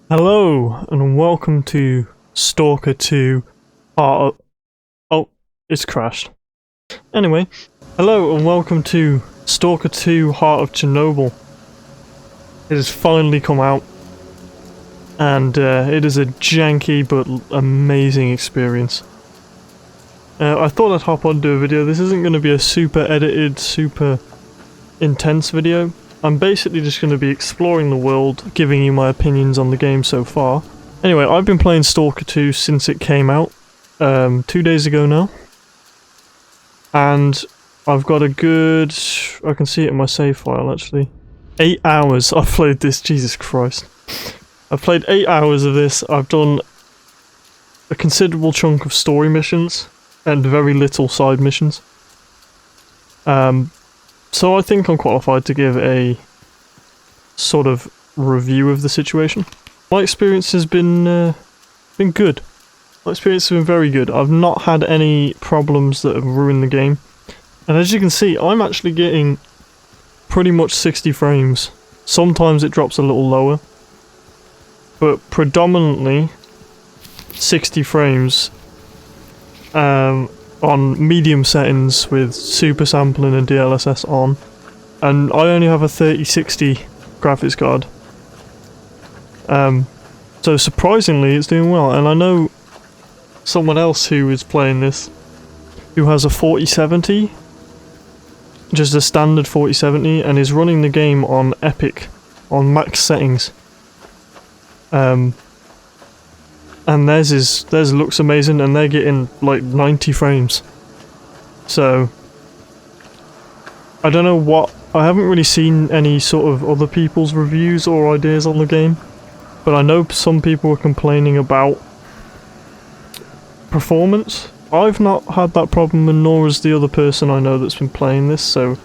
Hello and welcome to Stalker 2 Heart of... Oh, it's crashed. Anyway, hello and welcome to Stalker 2 Heart of Chernobyl. It has finally come out and it is a janky but amazing experience. I thought I'd hop on and do a video. This isn't going to be a super edited, super intense video. I'm basically just going to be exploring the world, giving you my opinions on the game so far. Anyway, I've been playing Stalker 2 since it came out, 2 days ago now. And I've got a good... I can see it in my save file actually. 8 hours I've played this, Jesus Christ. I've played 8 hours of this. I've done a considerable chunk of story missions and very little side missions. So I think I'm qualified to give a sort of review of the situation. My experience has been good. My experience has been very good. I've not had any problems that have ruined the game. And as you can see, I'm actually getting pretty much 60 frames. Sometimes it drops a little lower. But predominantly 60 frames on medium settings with super sampling and DLSS on, and I only have a 3060 graphics card. So surprisingly it's doing well, and I know someone else who is playing this who has a 4070, just a standard 4070, and is running the game on Epic on max settings. And theirs looks amazing, and they're getting like 90 frames. So I don't know what, I haven't really seen any sort of other people's reviews or ideas on the game, but I know some people are complaining about performance. I've not had that problem, and nor has the other person I know that's been playing this, so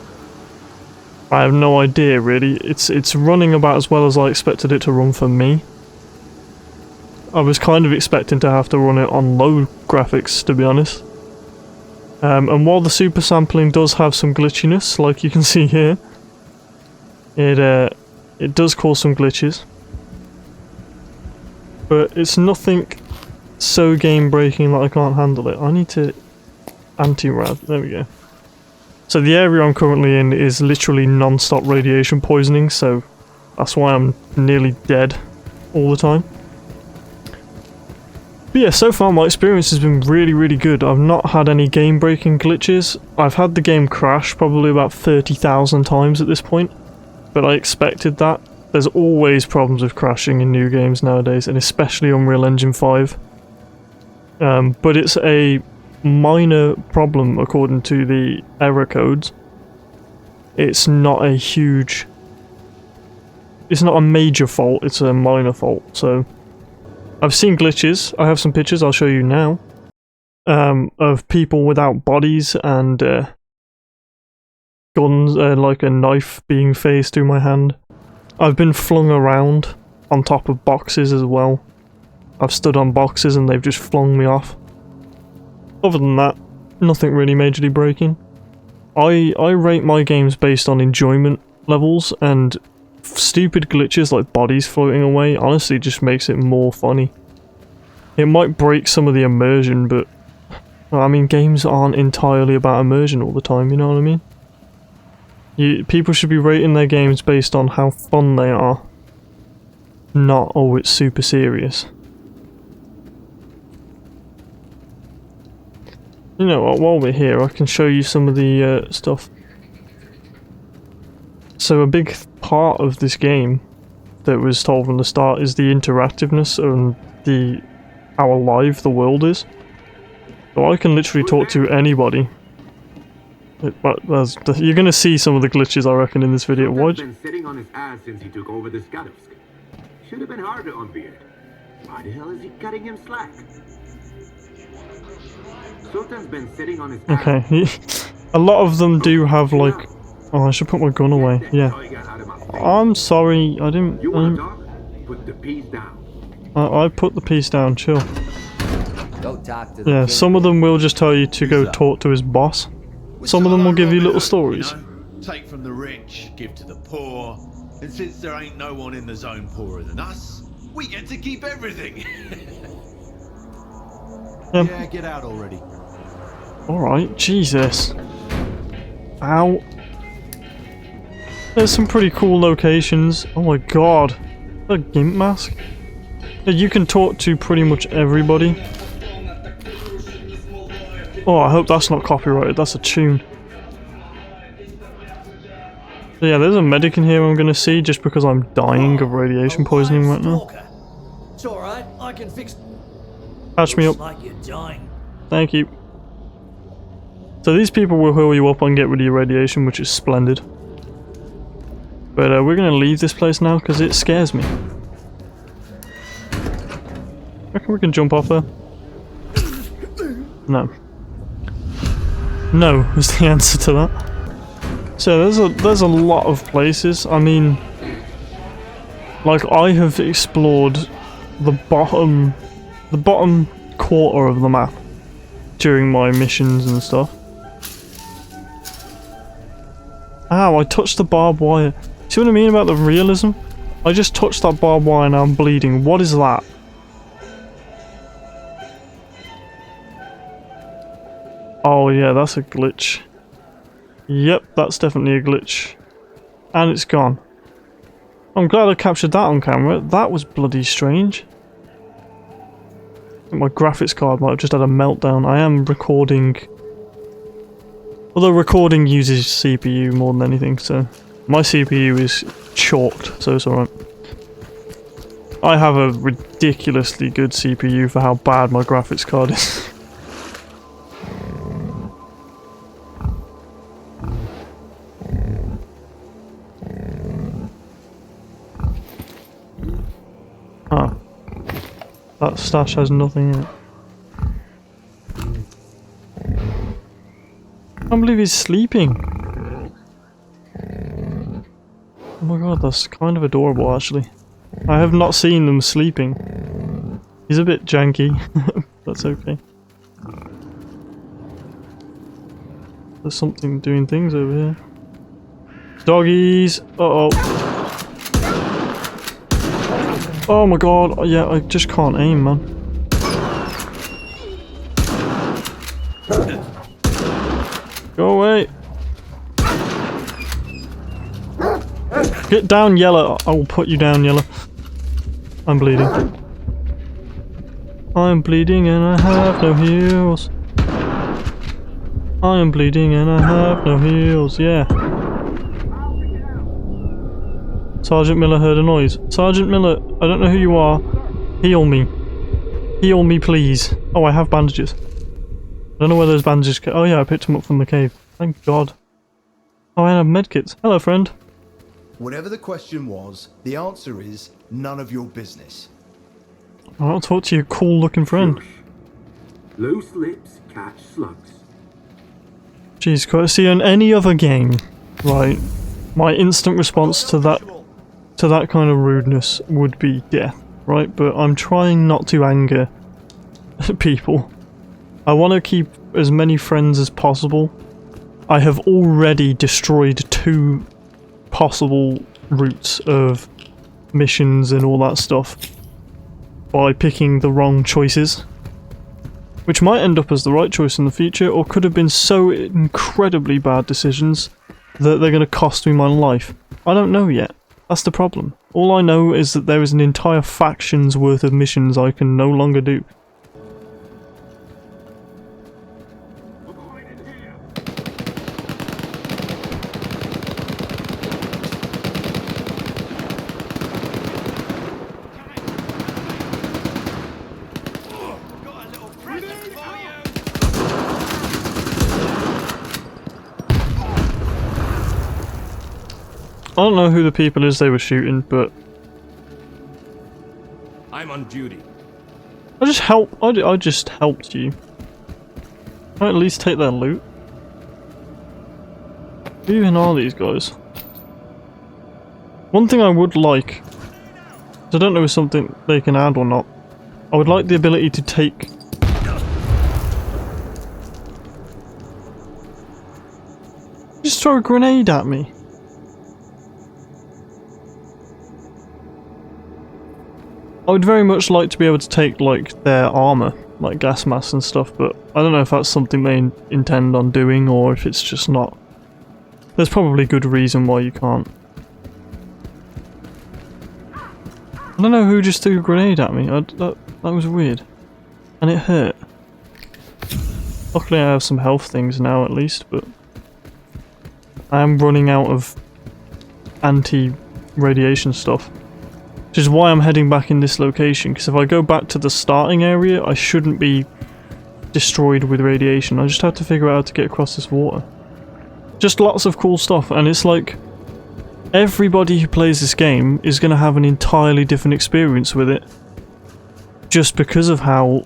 I have no idea really. It's running about as well as I expected it to run for me. I was kind of expecting to have to run it on low graphics, to be honest. And while the super sampling does have some glitchiness, like you can see here, it does cause some glitches. But it's nothing so game-breaking that I can't handle it. I need to anti-rad. There we go. So the area I'm currently in is literally non-stop radiation poisoning, so that's why I'm nearly dead all the time. But yeah, so far my experience has been really good. I've not had any game-breaking glitches. I've had the game crash probably about 30,000 times at this point, but I expected that. There's always problems with crashing in new games nowadays, and especially Unreal Engine 5. But it's a minor problem according to the error codes. It's not a huge... It's not a major fault, it's a minor fault, so... I've seen glitches. I have some pictures I'll show you now of people without bodies and guns, like a knife being phased through my hand. I've been flung around on top of boxes as well. I've stood on boxes and they've just flung me off. Other than that, nothing really majorly breaking. I rate my games based on enjoyment levels, and stupid glitches like bodies floating away honestly just makes it more funny. It might break some of the immersion, but I mean, games aren't entirely about immersion all the time, you know what I mean? People should be rating their games based on how fun they are, not, oh, it's super serious. You know what, while we're here I can show you some of the stuff. So a big part of this game that was told from the start is the interactiveness and how alive the world is. So I can literally talk to anybody. You're gonna see some of the glitches I reckon in this video. Sultan's been sitting on his ass since he took over the S.T.A.L.K.E.R. Should have been hard to unbeard. Why the hell is he cutting him slack? Sultan's been sitting on his ass. Okay, a lot of them do have like... Oh, I should put my gun away. Yeah. I'm sorry, I didn't... Put the piece down. I put the piece down, chill. Go talk to the Yeah, some of them will just tell you to go talk to his boss. Some of them will give you little stories. Take from the rich, give to the poor, and since there ain't no one in the zone poorer than us, We get to keep everything. Yeah, get out already. Alright, Jesus. Ow. There's some pretty cool locations. Oh my god. A gimp mask? You can talk to pretty much everybody. Oh, I hope that's not copyrighted. That's a tune. So yeah, there's a medic in here I'm gonna see just because I'm dying of radiation poisoning right now. Stalker. It's alright, I can fix. Patch me up. Like you're dying. Thank you. So these people will heal you up and get rid of your radiation, which is splendid. But we're gonna leave this place now because it scares me. Reckon we can jump off there? No. No is the answer to that. So there's a lot of places. I mean, like I have explored the bottom quarter of the map during my missions and stuff. Ow, I touched the barbed wire. See what I mean about the realism? I just touched that barbed wire and I'm bleeding. What is that? Oh yeah, that's a glitch. Yep, that's definitely a glitch. And it's gone. I'm glad I captured that on camera. That was bloody strange. I think my graphics card might have just had a meltdown. I am recording... Although recording uses CPU more than anything, so... My CPU is chalked, so it's alright. I have a ridiculously good CPU for how bad my graphics card is. Ah. That stash has nothing in it. I can't believe he's sleeping. Oh my god, that's kind of adorable actually. I have not seen them sleeping. He's a bit janky. That's okay. There's something doing things over here. Doggies! Uh-oh. Oh my god, yeah, I just can't aim, man. Go away! Get down, Yellow! I will put you down, Yellow. I'm bleeding. I'm bleeding and I have no heals. I am bleeding and I have no heals, yeah. Sergeant Miller heard a noise. Sergeant Miller, I don't know who you are. Heal me. Heal me, please. Oh, I have bandages. I don't know where those bandages go. Oh yeah, I picked them up from the cave. Thank God. Oh, I have medkits. Hello, friend. Whatever the question was, the answer is none of your business. I'll talk to your cool-looking friend. Loose lips catch slugs. Jeez, Christ. See, in any other game, right, my instant response to that kind of rudeness would be death, right? But I'm trying not to anger people. I want to keep as many friends as possible. I have already destroyed 2 possible routes of missions and all that stuff by picking the wrong choices, which might end up as the right choice in the future, or could have been so incredibly bad decisions that they're going to cost me my life. I don't know yet. That's the problem. All I know is that there is an entire faction's worth of missions I can no longer do. I don't know who the people is they were shooting, but I'm on duty. I just helped you. Can I at least take their loot? Who even are these guys? One thing I would like, I don't know if it's something they can add or not, I would like the ability to take... Just throw a grenade at me. I would very much like to be able to take, like, their armour, like gas masks and stuff, but I don't know if that's something they intend on doing, or if it's just not. There's probably good reason why you can't. I don't know who just threw a grenade at me. That was weird. And it hurt. Luckily I have some health things now at least, but I am running out of anti-radiation stuff. Which is why I'm heading back in this location, because if I go back to the starting area, I shouldn't be destroyed with radiation. I just have to figure out how to get across this water. Just lots of cool stuff, and it's like everybody who plays this game is going to have an entirely different experience with it. Just because of how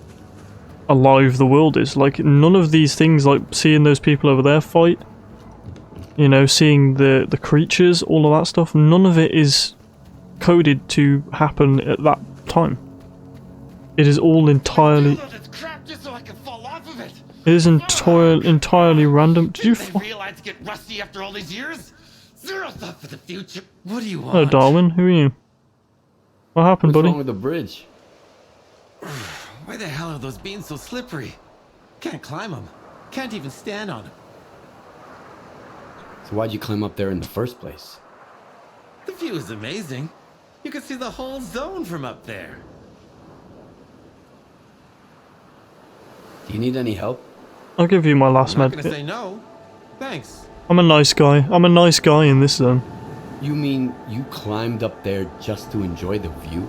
alive the world is. Like, none of these things, like seeing those people over there fight, you know, seeing the creatures, all of that stuff, none of it is coded to happen at that time. It is all entirely... It is entirely random. Did you realize get rusty after all these years? Zero thought for the future. What do you want? Hello, Darwin. Who are you? What happened, buddy? What's wrong with the bridge? Why the hell are those beams so slippery? Can't climb them. Can't even stand on them. So why'd you climb up there in the first place? The view is amazing. You can see the whole zone from up there. Do you need any help? I'll give you my last I'm not med gonna kit. say no. Thanks. I'm a nice guy. I'm a nice guy in this zone. You mean you climbed up there just to enjoy the view?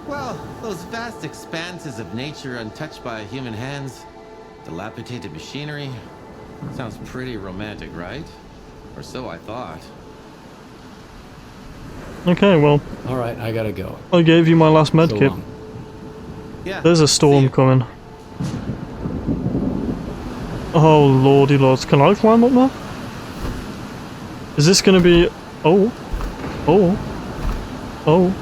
Well, those vast expanses of nature untouched by human hands, dilapidated machinery, sounds pretty romantic, right? Or so I thought. Okay, well, Alright, I gotta go. I gave you my last med So kit. long. Yeah. There's a storm coming. Oh lordy lords, can I climb up there? Is this gonna be... Oh. Oh. Oh.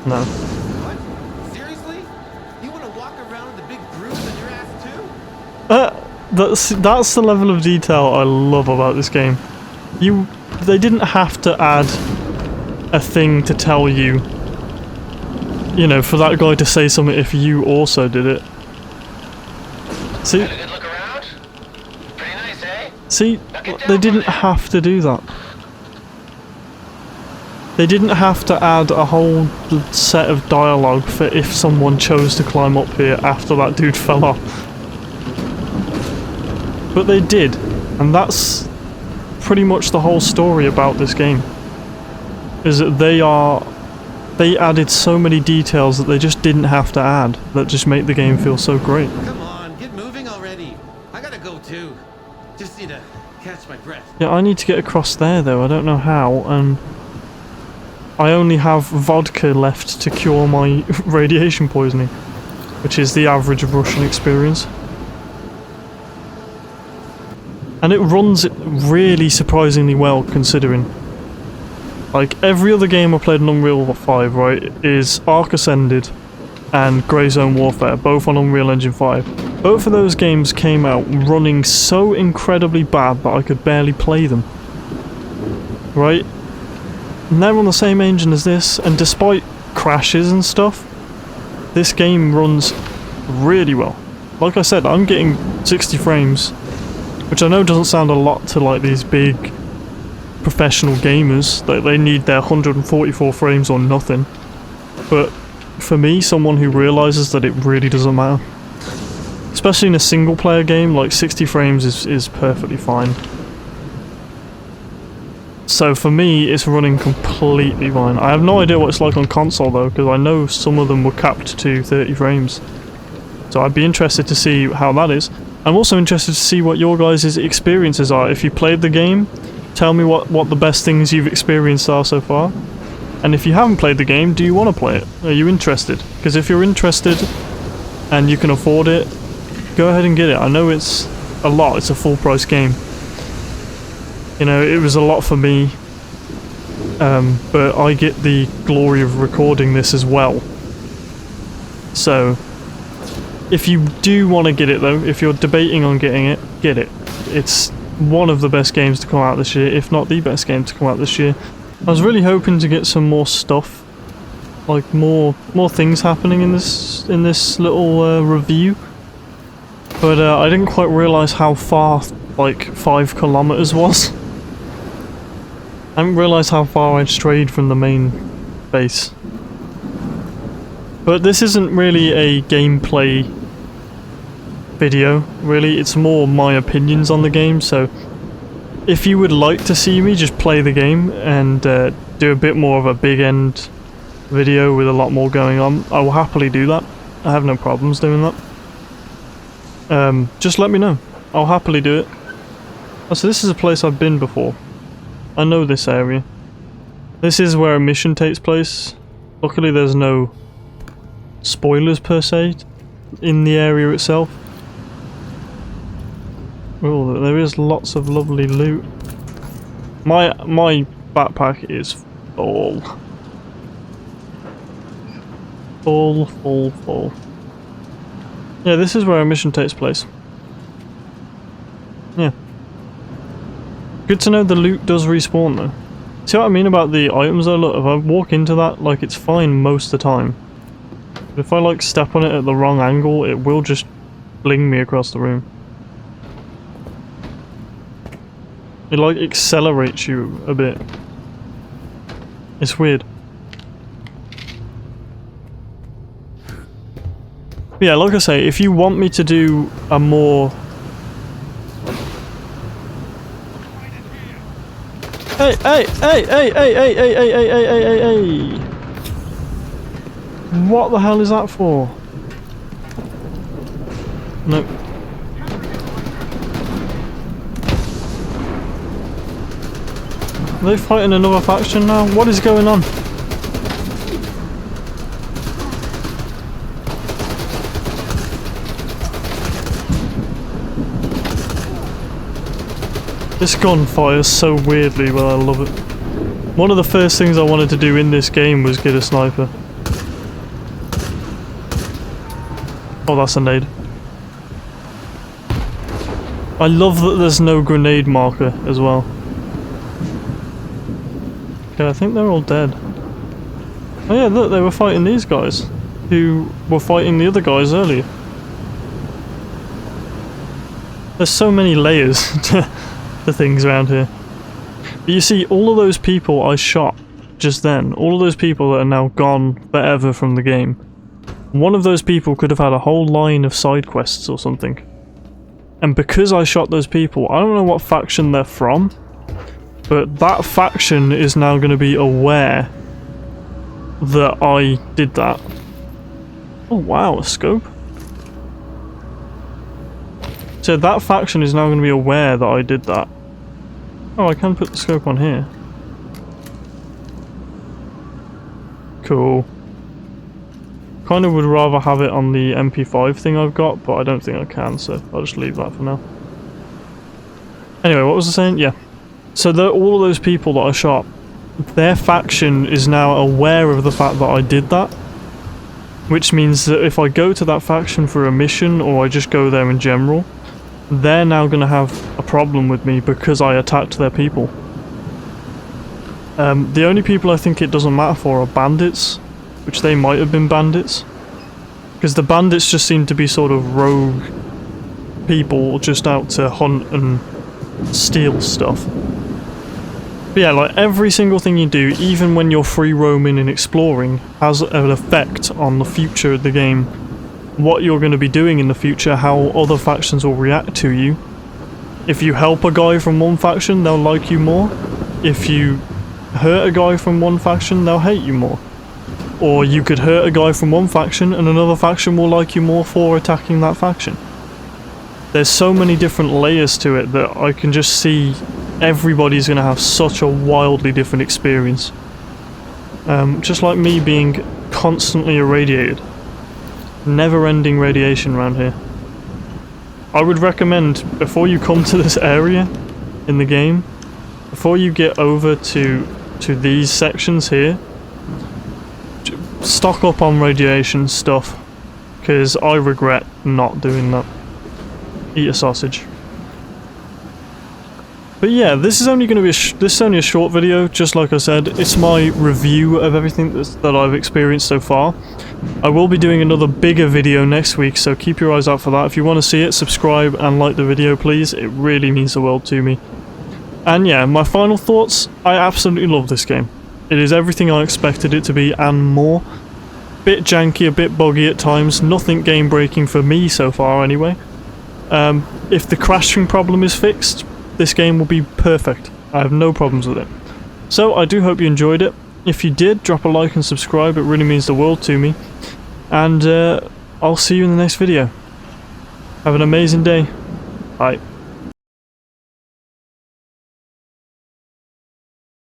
No. What? Seriously? You want to walk around with a big bruise on your ass too? That's the level of detail I love about this game. They didn't have to add a thing to tell you, you know, for that guy to say something if you also did it. See? Had a good look around? Pretty nice, eh? See, they didn't have to do that. They didn't have to add a whole set of dialogue for if someone chose to climb up here after that dude fell off. But they did, and that's pretty much the whole story about this game. Is that they added so many details that they just didn't have to add, that just make the game feel so great. Come on, get moving already. I gotta go too. Just need to catch my breath. Yeah, I need to get across there though, I don't know how, and I only have vodka left to cure my radiation poisoning, which is the average Russian experience. And it runs it really surprisingly well, considering. Like, every other game I played on Unreal 5, right, is Ark Ascended and Grey Zone Warfare, both on Unreal Engine 5. Both of those games came out running so incredibly bad that I could barely play them. Right? And they're on the same engine as this, and despite crashes and stuff, this game runs really well. Like I said, I'm getting 60 frames, which I know doesn't sound a lot to like these big professional gamers, that they need their 144 frames or nothing. But for me, someone who realises that it really doesn't matter, especially in a single player game, like 60 frames is perfectly fine. So for me, it's running completely fine. I have no idea what it's like on console though, because I know some of them were capped to 30 frames. So I'd be interested to see how that is. I'm also interested to see what your guys' experiences are. If you played the game, tell me what the best things you've experienced are so far. And if you haven't played the game, do you want to play it? Are you interested? Because if you're interested and you can afford it, go ahead and get it. I know it's a lot, it's a full price game. You know, it was a lot for me, but I get the glory of recording this as well. So, if you do want to get it though, if you're debating on getting it, get it. It's one of the best games to come out this year, if not the best game to come out this year. I was really hoping to get some more stuff like more things happening in this little review, but I didn't quite realise how far like 5 kilometers was. I didn't realise how far I'd strayed from the main base. But this isn't really a gameplay video, really. It's more my opinions on the game, so if you would like to see me just play the game and do a bit more of a big end video with a lot more going on, I will happily do that. I have no problems doing that. Just let me know. I'll happily do it. Oh, so this is a place I've been before. I know this area. This is where a mission takes place. Luckily there's no spoilers per se in the area itself. Oh, there is lots of lovely loot. My backpack is full. Full. Yeah, this is where a mission takes place. Yeah. Good to know the loot does respawn though. See what I mean about the items though? Look, if I walk into that, like, it's fine most of the time. But if I like step on it at the wrong angle, it will just fling me across the room. It like accelerates you a bit. It's weird. But yeah, like I say, if you want me to do a more... Hey! What the hell is that for? Nope. Are they fighting another faction now? What is going on? This gun fires so weirdly, but I love it. One of the first things I wanted to do in this game was get a sniper. Oh, that's a nade. I love that there's no grenade marker as well. Okay, I think they're all dead. Oh yeah, look, they were fighting these guys, who were fighting the other guys earlier. There's so many layers to things around here. But you see, all of those people I shot just then, all of those people that are now gone forever from the game, one of those people could have had a whole line of side quests or something. And because I shot those people, I don't know what faction they're from, but that faction is now going to be aware that I did that. Oh wow, a scope. So that faction is now going to be aware that I did that. Oh, I can put the scope on here. Cool. Kind of would rather have it on the MP5 thing I've got, but I don't think I can, so I'll just leave that for now. Anyway, what was I saying? Yeah. So all of those people that I shot, their faction is now aware of the fact that I did that. Which means that if I go to that faction for a mission, or I just go there in general, they're now going to have a problem with me because I attacked their people. The only people I think it doesn't matter for are bandits, which they might have been bandits. Because the bandits just seem to be sort of rogue people just out to hunt and steal stuff. But yeah, like every single thing you do, even when you're free roaming and exploring, has an effect on the future of the game. What you're going to be doing in the future, how other factions will react to you. If you help a guy from one faction, they'll like you more. If you hurt a guy from one faction, they'll hate you more. Or you could hurt a guy from one faction and another faction will like you more for attacking that faction. There's so many different layers to it that I can just see everybody's going to have such a wildly different experience. Just like me being constantly irradiated. Never-ending radiation around here. I would recommend, before you come to this area in the game, before you get over to these sections here, stock up on radiation stuff, because I regret not doing that. Eat a sausage. But yeah, this is only going to be this is only a short video. Just like I said, it's my review of everything that I've experienced so far. I will be doing another bigger video next week, so keep your eyes out for that. If you want to see it, subscribe and like the video, please. It really means the world to me. And yeah, my final thoughts. I absolutely love this game. It is everything I expected it to be and more. Bit janky, a bit buggy at times. Nothing game breaking for me so far, anyway. If the crashing problem is fixed, this game will be perfect. I have no problems with it. So I do hope you enjoyed it. If you did, drop a like and subscribe. It really means the world to me. And I'll see you in the next video. Have an amazing day. Bye.